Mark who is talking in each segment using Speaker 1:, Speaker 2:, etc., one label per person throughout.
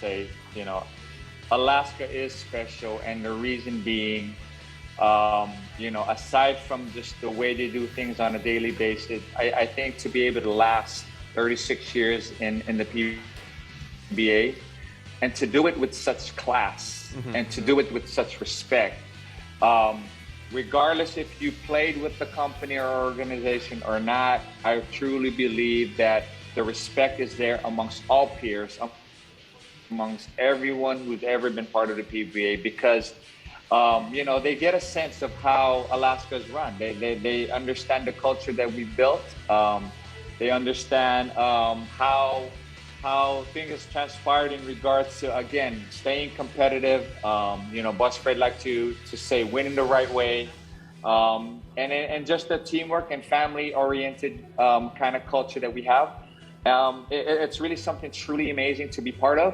Speaker 1: say, Alaska is special, and the reason being, aside from just the way they do things on a daily basis, I think to be able to last 36 years in the PBA and to do it with such class and to do it with such respect, regardless if you played with the company or organization or not, I truly believe that the respect is there amongst all peers, amongst everyone who's ever been part of the PBA, because they get a sense of how Alaska's run. They understand the culture that we built. They understand how things transpired in regards to, again, staying competitive. Bus Fred like to say winning the right way, and just the teamwork and family-oriented kind of culture that we have. It's really something truly amazing to be part of.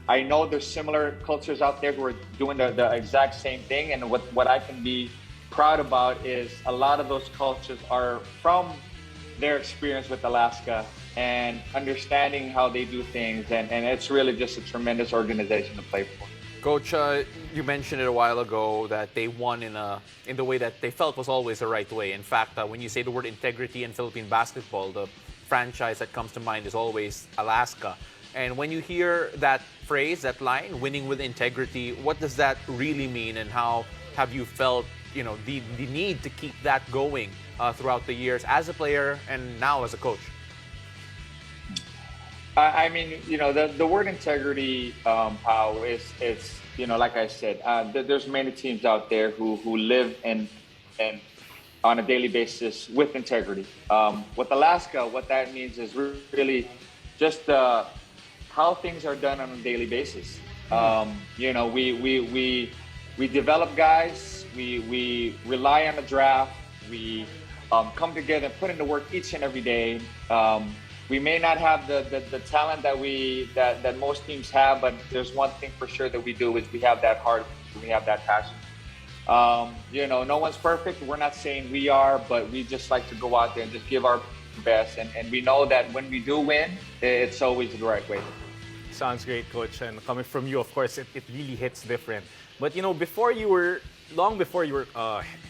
Speaker 1: I know there's similar cultures out there who are doing the exact same thing, and what I can be proud about is a lot of those cultures are from their experience with Alaska and understanding how they do things, and it's really just a tremendous organization to play for.
Speaker 2: Coach, you mentioned it a while ago that they won in the way that they felt was always the right way. In fact, when you say the word integrity in Philippine basketball, the franchise that comes to mind is always Alaska. And when you hear that phrase, that line, winning with integrity, what does that really mean, and how have you felt, the need to keep that going throughout the years as a player and now as a coach?
Speaker 1: I mean, the word integrity, Pao, is like I said, there's many teams out there who live and on a daily basis with integrity. With Alaska, what that means is really just how things are done on a daily basis. We develop guys, we rely on the draft, we come together and put in the work each and every day. We may not have the talent that most teams have, but there's one thing for sure that we do is we have that heart, we have that passion. No one's perfect. We're not saying we are, but we just like to go out there and just give our best. And we know that when we do win, it's always the right way.
Speaker 3: Sounds great, Coach. And coming from you, of course, it really hits different. But, long before you were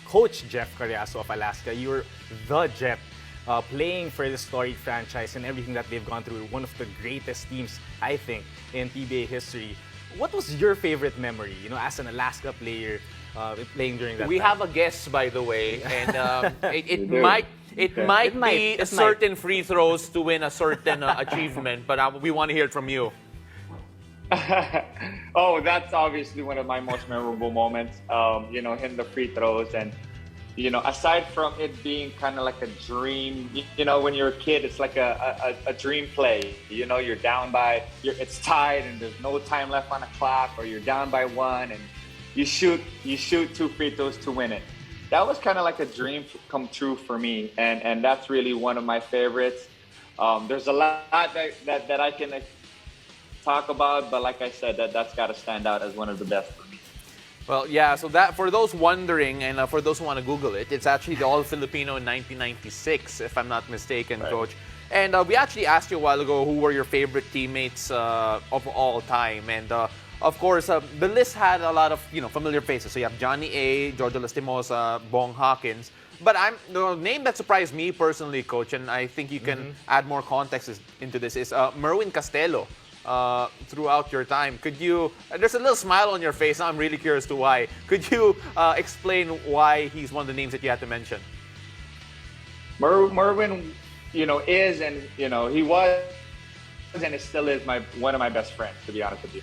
Speaker 3: Coach Jeff Cariaso of Alaska, you were the Jeff. Playing for the storied franchise and everything that they've gone through, one of the greatest teams, I think, in PBA history. What was your favorite memory, as an Alaska player, playing during that time?
Speaker 2: We have a guest, by the way, and it might be certain free throws to win a certain achievement, but we want to hear it from you.
Speaker 1: Oh, that's obviously one of my most memorable moments. Hitting the free throws, and aside from it being kind of like a dream, when you're a kid, it's like a dream play. You're down by, it's tied and there's no time left on the clock, or you're down by one and you shoot 2 free throws to win it. That was kind of like a dream come true for me, and that's really one of my favorites. There's a lot that I can talk about, but like I said, that's got to stand out as one of the best for me.
Speaker 2: Well, yeah, so that, for those wondering, and for those who want to Google it, it's actually the All-Filipino in 1996, if I'm not mistaken, right, Coach. And we actually asked you a while ago who were your favorite teammates of all time. And of course, the list had a lot of familiar faces. So you have Johnny A, Giorgio Lastimosa, Bong Hawkins. But the name that surprised me personally, Coach, and I think you can add more context into this, is Merwin Castelo. Throughout your time, could you? There's a little smile on your face. Now I'm really curious to why. Could you explain why he's one of the names that you had to mention?
Speaker 1: Merwin, is and he was and it still is one of my best friends, to be honest with you.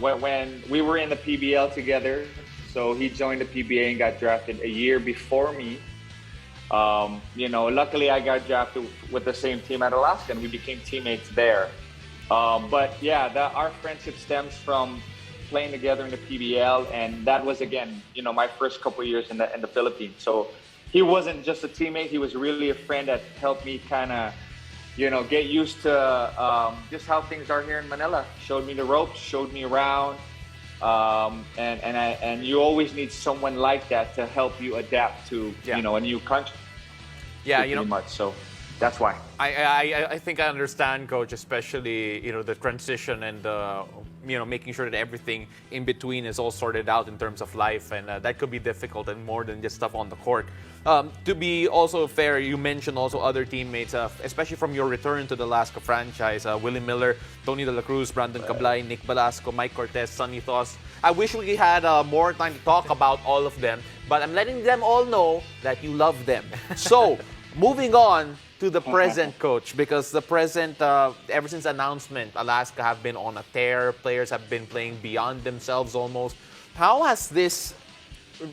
Speaker 1: When we were in the PBL together, so he joined the PBA and got drafted a year before me. Luckily I got drafted with the same team at Alaska, and we became teammates there. But yeah, our friendship stems from playing together in the PBL, and that was, again, my first couple of years in the Philippines. So he wasn't just a teammate; he was really a friend that helped me kind of, get used to just how things are here in Manila. Showed me the ropes, showed me around, and you always need someone like that to help you adapt to a new country.
Speaker 2: Yeah,
Speaker 1: pretty much so. That's why.
Speaker 2: I think I understand, Coach, especially the transition and making sure that everything in between is all sorted out in terms of life, and that could be difficult and more than just stuff on the court. To be also fair, you mentioned also other teammates, especially from your return to the Alaska franchise, Willie Miller, Tony De La Cruz, Brandon Cablay, Nick Velasco, Mike Cortez, Sonny Thos. I wish we had more time to talk about all of them, but I'm letting them all know that you love them. So, moving on to the present, Coach, because the present, ever since announcement, Alaska have been on a tear. Players have been playing beyond themselves almost. How has this,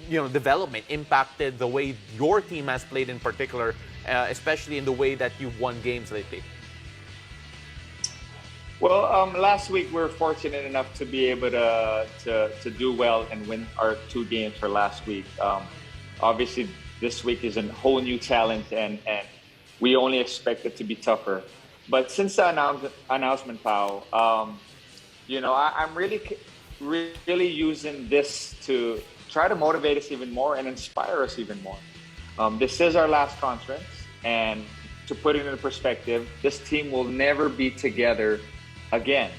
Speaker 2: development impacted the way your team has played in particular, especially in the way that you've won games lately?
Speaker 1: Well, last week we were fortunate enough to be able to do well and win our 2 games for last week. Obviously, this week is a whole new challenge, and we only expect it to be tougher. But since the announcement, Pao, I'm really using this to try to motivate us even more and inspire us even more. This is our last conference, and to put it in perspective, this team will never be together again.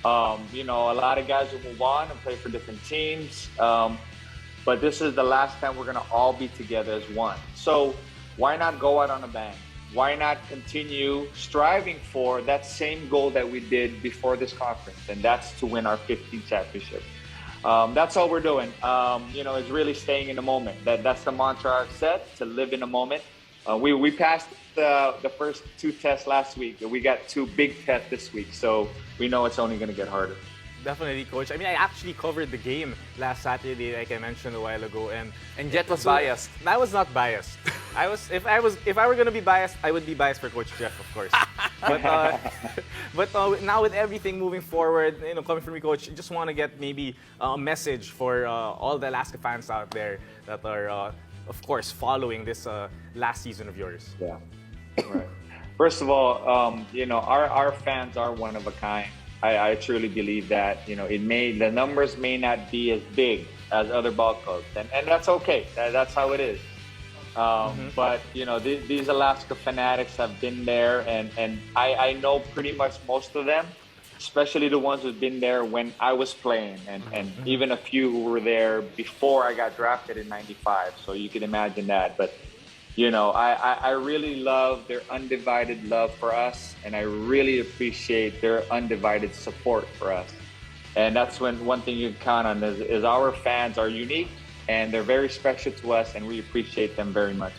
Speaker 1: A lot of guys will move on and play for different teams, but this is the last time we're going to all be together as one. So why not go out on a bang? Why not continue striving for that same goal that we did before this conference, and that's to win our 15th championship. That's all we're doing. It's really staying in the moment. That's the mantra I've set, to live in the moment. We passed the first 2 tests last week. We got 2 big tests this week, so we know it's only going to get harder.
Speaker 3: Definitely, Coach. I mean, I actually covered the game last Saturday, like I mentioned a while ago, and
Speaker 2: Jet was biased.
Speaker 3: I was not biased. If I were gonna be biased, I would be biased for Coach Jeff, of course. But now with everything moving forward, coming from you, Coach, just want to get maybe a message for all the Alaska fans out there that are, of course, following this last season of yours.
Speaker 1: Yeah. Right. First of all, our fans are one of a kind. I truly believe that. The numbers may not be as big as other ball clubs, and that's okay. That's how it is. But these Alaska fanatics have been there, and I know pretty much most of them, especially the ones who've been there when I was playing, and even a few who were there before I got drafted in '95. So you can imagine that. But I really love their undivided love for us, and I really appreciate their undivided support for us. And that's one thing you can count on is our fans are unique, and they're very special to us, and we appreciate them very much.